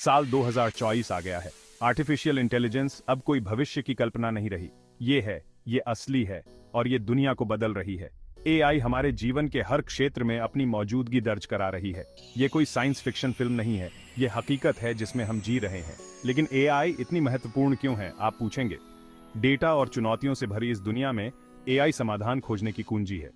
साल 2024 आ गया है। आर्टिफिशियल इंटेलिजेंस अब कोई भविष्य की कल्पना नहीं रही। ये असली है और ये दुनिया को बदल रही है। एआई हमारे जीवन के हर क्षेत्र में अपनी मौजूदगी दर्ज करा रही है। ये कोई साइंस फिक्शन फिल्म नहीं है, ये हकीकत है जिसमें हम जी रहे हैं। लेकिन एआई इतनी महत्वपूर्ण क्यों है, आप पूछेंगे। डेटा और चुनौतियों से भरी इस दुनिया में एआई समाधान खोजने की कुंजी है।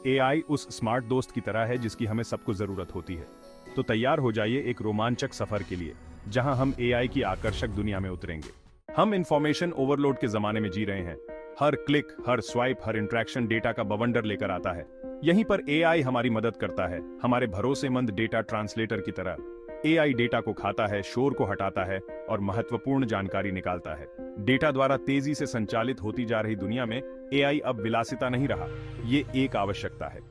एआई उस स्मार्ट दोस्त की तरह है जिसकी हमें सबको जरूरत होती है। तो तैयार हो जाइए एक रोमांचक सफर के लिए, जहां हम एआई की आकर्षक दुनिया में उतरेंगे। हम इंफॉर्मेशन ओवरलोड के जमाने में जी रहे हैं। हर क्लिक, हर स्वाइप, हर इंटरेक्शन डेटा का बवंडर लेकर आता है। यहीं पर एआई हमारी मदद करता है, हमारे भरोसेमंद डेटा ट्रांसलेटर की तरह। एआई डेटा को खाता है, शोर को हटाता है और महत्वपूर्ण जानकारी निकालता है। डेटा द्वारा तेजी से संचालित होती जा रही दुनिया में एआई अब विलासिता नहीं रहा, ये एक आवश्यकता है।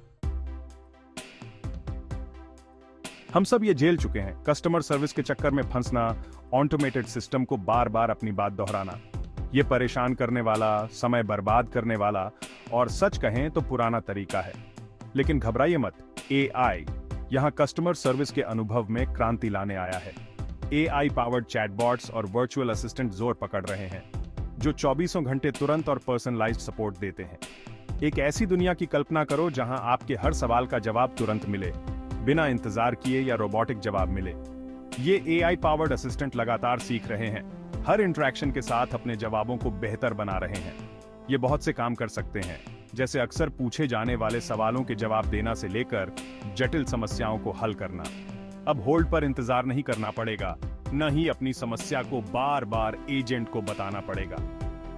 हम सब ये झेल चुके हैं, कस्टमर सर्विस के चक्कर में फंसना, ऑटोमेटेड सिस्टम को बार बार अपनी बात दोहराना। ये परेशान करने वाला, समय बर्बाद करने वाला और सच कहें तो पुराना तरीका है। लेकिन घबराइए मत, एआई यहां कस्टमर सर्विस के अनुभव में क्रांति लाने आया है। एआई पावर्ड चैटबॉट्स और वर्चुअल असिस्टेंट जोर पकड़ रहे हैं, जो 24 घंटे तुरंत और पर्सनलाइज्ड सपोर्ट देते हैं। एक ऐसी दुनिया की कल्पना करो जहां आपके हर सवाल का जवाब तुरंत मिले, बिना इंतजार किए या रोबोटिक जवाब मिले। ये एआई पावर्ड असिस्टेंट लगातार सीख रहे हैं, हर इंटरेक्शन के साथ अपने जवाबों को बेहतर बना रहे हैं। ये बहुत से काम कर सकते हैं, जैसे अक्सर पूछे जाने वाले सवालों के जवाब देना से लेकर जटिल समस्याओं को हल करना। अब होल्ड पर इंतजार नहीं करना पड़ेगा, न ही अपनी समस्या को बार बार एजेंट को बताना पड़ेगा।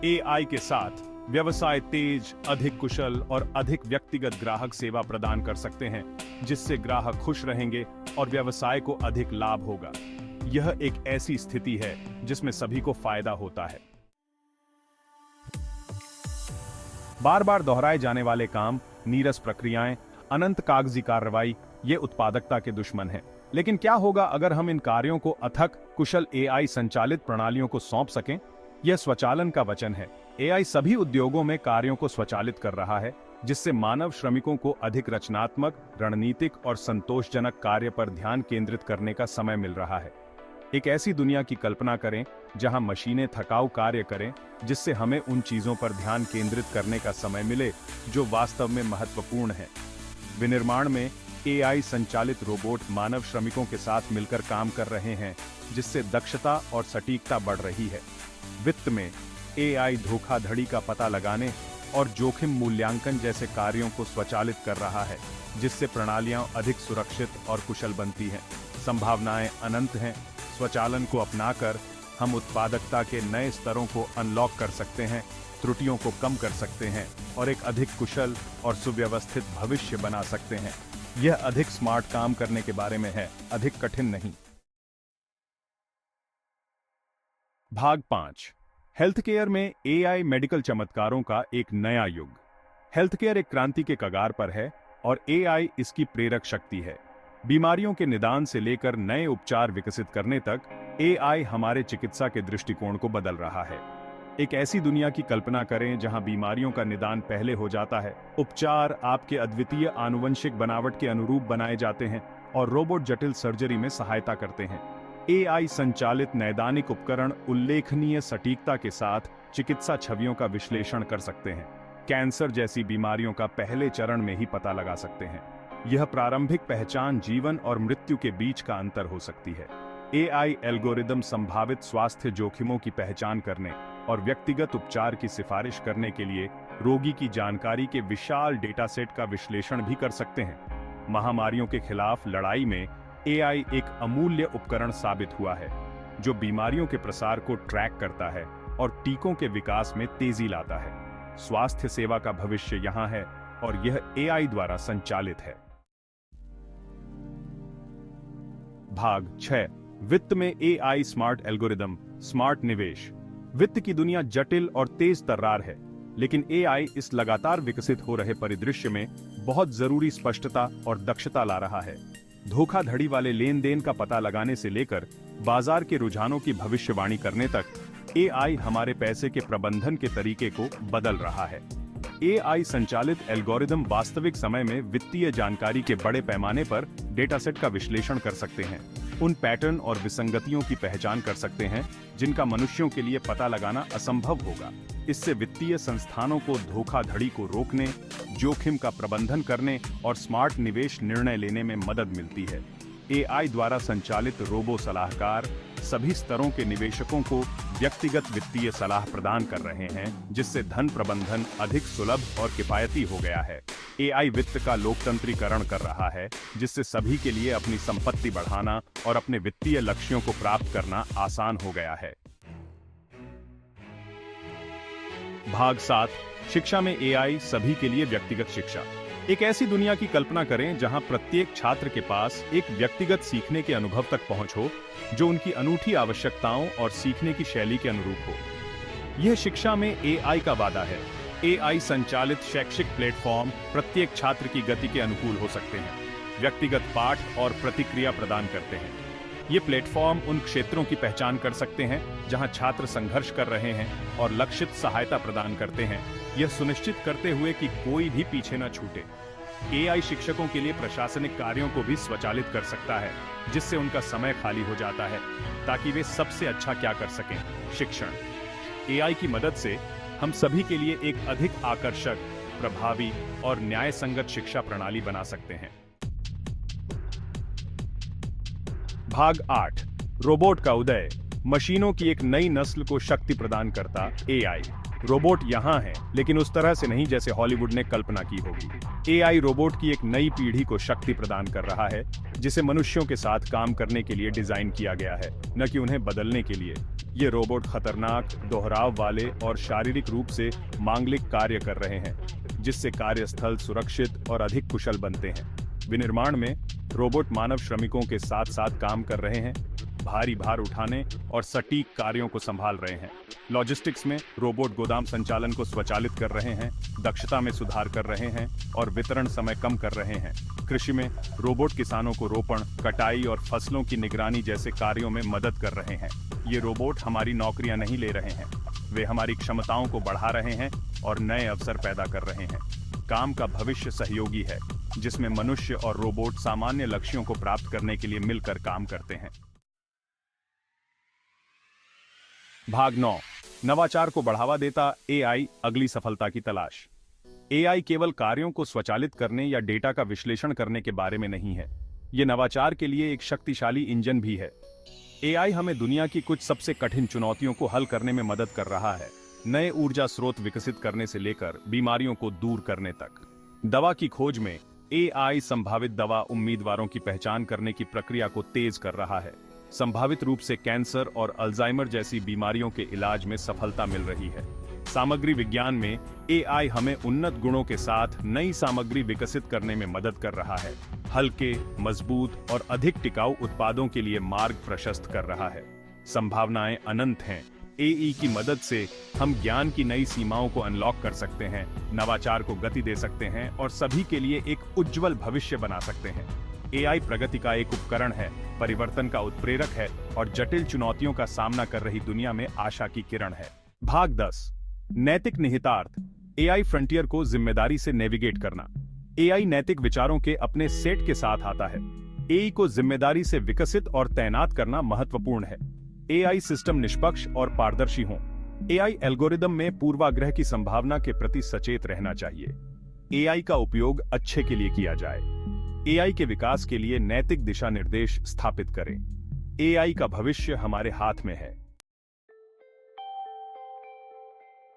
एआई के साथ व्यवसाय तेज, अधिक कुशल और अधिक व्यक्तिगत ग्राहक सेवा प्रदान कर सकते हैं, जिससे ग्राहक खुश रहेंगे और व्यवसाय को अधिक लाभ होगा। यह एक ऐसी स्थिति है जिसमें सभी को फायदा होता है। बार बार दोहराए जाने वाले काम, नीरस प्रक्रियाएं, अनंत कागजी कार्रवाई, ये उत्पादकता के दुश्मन हैं। लेकिन क्या होगा अगर हम इन कार्यों को अथक, कुशल एआई संचालित प्रणालियों को सौंप सकें? यह स्वचालन का वचन है। एआई सभी उद्योगों में कार्यों को स्वचालित कर रहा है, जिससे मानव श्रमिकों को अधिक रचनात्मक, रणनीतिक और संतोषजनक कार्य पर ध्यान केंद्रित करने का समय मिल रहा है। एक ऐसी दुनिया की कल्पना करें जहां मशीनें थकाऊ कार्य करें, जिससे हमें उन चीजों पर ध्यान केंद्रित करने का समय मिले जो वास्तव में महत्वपूर्ण है। विनिर्माण में एआई संचालित रोबोट मानव श्रमिकों के साथ मिलकर काम कर रहे हैं, जिससे दक्षता और सटीकता बढ़ रही है। वित्त में एआई धोखाधड़ी का पता लगाने और जोखिम मूल्यांकन जैसे कार्यों को स्वचालित कर रहा है, जिससे प्रणालियां अधिक सुरक्षित और कुशल बनती हैं। संभावनाएं अनंत हैं। स्वचालन को अपनाकर हम उत्पादकता के नए स्तरों को अनलॉक कर सकते हैं, त्रुटियों को कम कर सकते हैं और एक अधिक कुशल और सुव्यवस्थित भविष्य बना सकते हैं। यह अधिक स्मार्ट काम करने के बारे में है, अधिक कठिन नहीं। भाग 5। हेल्थकेयर में एआई मेडिकल चमत्कारों का एक नया युग। हेल्थकेयर एक क्रांति के कगार पर है और एआई इसकी प्रेरक शक्ति है। बीमारियों के निदान से लेकर नए उपचार विकसित करने तक एआई हमारे चिकित्सा के दृष्टिकोण को बदल रहा है। एक ऐसी दुनिया की कल्पना करें जहां बीमारियों का निदान पहले हो जाता है, उपचार आपके अद्वितीय आनुवंशिक बनावट के अनुरूप बनाए जाते हैं और रोबोट जटिल सर्जरी में सहायता करते हैं। एआई संचालित नैदानिक उपकरण उल्लेखनीय सटीकता के साथ चिकित्सा छवियों का विश्लेषण कर सकते हैं, कैंसर जैसी बीमारियों का पहले चरण में ही पता लगा सकते हैं। यह प्रारंभिक पहचान जीवन और मृत्यु के बीच का अंतर हो सकती है। एआई एल्गोरिदम संभावित स्वास्थ्य जोखिमों की पहचान करने और व्यक्तिगत उपचार की सिफारिश करने के लिए रोगी की जानकारी के विशाल डेटासेट का विश्लेषण भी कर सकते हैं। महामारियों के खिलाफ लड़ाई में एआई एक अमूल्य उपकरण साबित हुआ है, जो बीमारियों के प्रसार को ट्रैक करता है और टीकों के विकास में तेजी लाता है। स्वास्थ्य सेवा का भविष्य यहां है और यह एआई द्वारा संचालित है। भाग 6। वित्त में एआई स्मार्ट एल्गोरिदम, स्मार्ट निवेश। वित्त की दुनिया जटिल और तेज तर्रार है, लेकिन एआई इस लगातार विकसित हो रहे परिदृश्य में बहुत जरूरी स्पष्टता और दक्षता ला रहा है। धोखाधड़ी वाले लेन देन का पता लगाने से लेकर बाजार के रुझानों की भविष्यवाणी करने तक एआई हमारे पैसे के प्रबंधन के तरीके को बदल रहा है। एआई संचालित एल्गोरिदम वास्तविक समय में वित्तीय जानकारी के बड़े पैमाने पर डेटासेट का विश्लेषण कर सकते हैं, उन पैटर्न और विसंगतियों की पहचान कर सकते हैं जिनका मनुष्यों के लिए पता लगाना असंभव होगा। इससे वित्तीय संस्थानों को धोखाधड़ी को रोकने, जोखिम का प्रबंधन करने और स्मार्ट निवेश निर्णय लेने में मदद मिलती है। एआई द्वारा संचालित रोबो सलाहकार सभी स्तरों के निवेशकों को व्यक्तिगत वित्तीय सलाह प्रदान कर रहे हैं, जिससे धन प्रबंधन अधिक सुलभ और किफायती हो गया है। एआई वित्त का लोकतंत्रीकरण कर रहा है, जिससे सभी के लिए अपनी संपत्ति बढ़ाना और अपने वित्तीय लक्ष्यों को प्राप्त करना आसान हो गया है। भाग 7, शिक्षा में एआई सभी के लिए व्यक्तिगत शिक्षा। एक ऐसी दुनिया की कल्पना करें जहां प्रत्येक छात्र के पास एक व्यक्तिगत सीखने के अनुभव तक पहुंच हो, जो उनकी अनूठी आवश्यकताओं और सीखने की शैली के अनुरूप हो। यह शिक्षा में एआई का वादा है। एआई संचालित शैक्षिक प्लेटफॉर्म प्रत्येक छात्र की गति के अनुकूल हो सकते हैं, व्यक्तिगत पाठ और प्रतिक्रिया प्रदान करते हैं। ये प्लेटफॉर्म उन क्षेत्रों की पहचान कर सकते हैं जहां छात्र संघर्ष कर रहे हैं और लक्षित सहायता प्रदान करते हैं, यह सुनिश्चित करते हुए कि कोई भी पीछे न छूटे। एआई शिक्षकों के लिए प्रशासनिक कार्यों को भी स्वचालित कर सकता है, जिससे उनका समय खाली हो जाता है ताकि वे सबसे अच्छा क्या कर सकें, शिक्षण। एआई की मदद से हम सभी के लिए एक अधिक आकर्षक, प्रभावी और न्याय संगत शिक्षा प्रणाली बना सकते हैं। भाग 8, रोबोट का उदय, मशीनों की एक नई नस्ल को शक्ति प्रदान करता एआई। रोबोट यहां है, लेकिन उस तरह से नहीं जैसे हॉलीवुड ने कल्पना की होगी। एआई रोबोट की एक नई पीढ़ी को शक्ति प्रदान कर रहा है, जिसे मनुष्यों के साथ काम करने के लिए डिजाइन किया गया है, न कि उन्हें बदलने के लिए। ये रोबोट खतरनाक, दोहराव वाले और शारीरिक रूप से मांगलिक कार्य कर रहे हैं, जिससे कार्यस्थल सुरक्षित और अधिक कुशल बनते हैं। विनिर्माण में रोबोट मानव श्रमिकों के साथ साथ काम कर रहे हैं, भारी भार उठाने और सटीक कार्यों को संभाल रहे हैं। लॉजिस्टिक्स में रोबोट गोदाम संचालन को स्वचालित कर रहे हैं, दक्षता में सुधार कर रहे हैं और वितरण समय कम कर रहे हैं। कृषि में रोबोट किसानों को रोपण, कटाई और फसलों की निगरानी जैसे कार्यों में मदद कर रहे हैं। ये रोबोट हमारी नौकरियां नहीं ले रहे हैं, वे हमारी क्षमताओं को बढ़ा रहे हैं और नए अवसर पैदा कर रहे हैं। काम का भविष्य सहयोगी है, जिसमें मनुष्य और रोबोट सामान्य लक्ष्यों को प्राप्त करने के लिए मिलकर काम करते हैं। भाग 9, नवाचार को बढ़ावा देता एआई, अगली सफलता की तलाश। एआई केवल कार्यों को स्वचालित करने या डेटा का विश्लेषण करने के बारे में नहीं है, यह नवाचार के लिए एक शक्तिशाली इंजन भी है। एआई हमें दुनिया की कुछ सबसे कठिन चुनौतियों को हल करने में मदद कर रहा है, नए ऊर्जा स्रोत विकसित करने से लेकर बीमारियों को दूर करने तक। दवा की खोज में एआई संभावित दवा उम्मीदवारों की पहचान करने की प्रक्रिया को तेज कर रहा है। संभावित रूप से कैंसर और अल्जाइमर जैसी बीमारियों के इलाज में सफलता मिल रही है। सामग्री विज्ञान में एआई हमें उन्नत गुणों के साथ नई सामग्री विकसित करने में मदद कर रहा है, हल्के, मजबूत और अधिक टिकाऊ उत्पादों के लिए मार्ग प्रशस्त कर रहा है। संभावनाएं अनंत हैं। एआई की मदद से हम ज्ञान की नई सीमाओं को अनलॉक कर सकते हैं, नवाचार को गति दे सकते हैं और सभी के लिए एक उज्जवल भविष्य बना सकते हैं। एआई प्रगति का एक उपकरण है, परिवर्तन का उत्प्रेरक है और जटिल चुनौतियों का सामना कर रही दुनिया में आशा की किरण है। भाग 10, नैतिक निहितार्थ, एआई फ्रंटियर को जिम्मेदारी से नेविगेट करना। एआई नैतिक विचारों के अपने सेट के साथ आता है। एआई को जिम्मेदारी से विकसित और तैनात करना महत्वपूर्ण है। एआई सिस्टम निष्पक्ष और पारदर्शी हों। एआई एल्गोरिदम में पूर्वाग्रह की संभावना के प्रति सचेत रहना चाहिए। एआई का उपयोग अच्छे के लिए किया जाए। एआई के विकास के लिए नैतिक दिशा निर्देश स्थापित करें। एआई का भविष्य हमारे हाथ में है।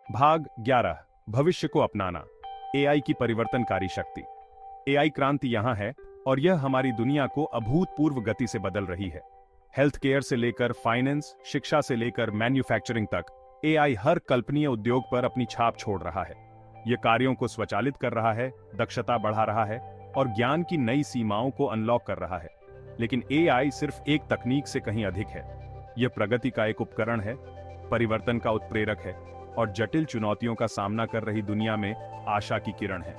भाग 11, भविष्य को अपनाना, एआई की परिवर्तनकारी शक्ति। एआई क्रांति यहां है और यह हमारी दुनिया को अभूतपूर्व गति से बदल रही है। हेल्थ केयर से लेकर फाइनेंस, शिक्षा से लेकर मैन्युफैक्चरिंग तक, एआई हर कल्पनीय उद्योग पर अपनी छाप छोड़ रहा है। यह कार्यों को स्वचालित कर रहा है, दक्षता बढ़ा रहा है और ज्ञान की नई सीमाओं को अनलॉक कर रहा है। लेकिन एआई सिर्फ एक तकनीक से कहीं अधिक है। यह प्रगति का एक उपकरण है, परिवर्तन का उत्प्रेरक है और जटिल चुनौतियों का सामना कर रही दुनिया में आशा की किरण है।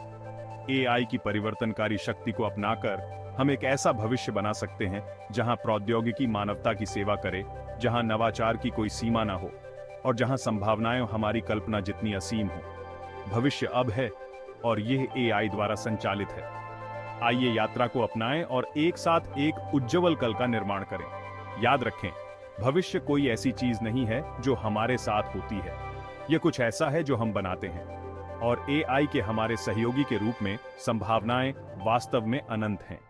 एआई की परिवर्तनकारी शक्ति को अपनाकर हम एक ऐसा भविष्य बना सकते हैं जहां प्रौद्योगिकी मानवता की सेवा करे, जहां नवाचार की कोई सीमा ना हो और जहां संभावनाएं हमारी कल्पना जितनी असीम हो। भविष्य अब है और यह एआई द्वारा संचालित है। आइए यात्रा को अपनाएं और एक साथ एक उज्जवल कल का निर्माण करें। याद रखें, भविष्य कोई ऐसी चीज नहीं है जो हमारे साथ होती है, यह कुछ ऐसा है जो हम बनाते हैं। और एआई के हमारे सहयोगी के रूप में संभावनाएं वास्तव में अनंत हैं।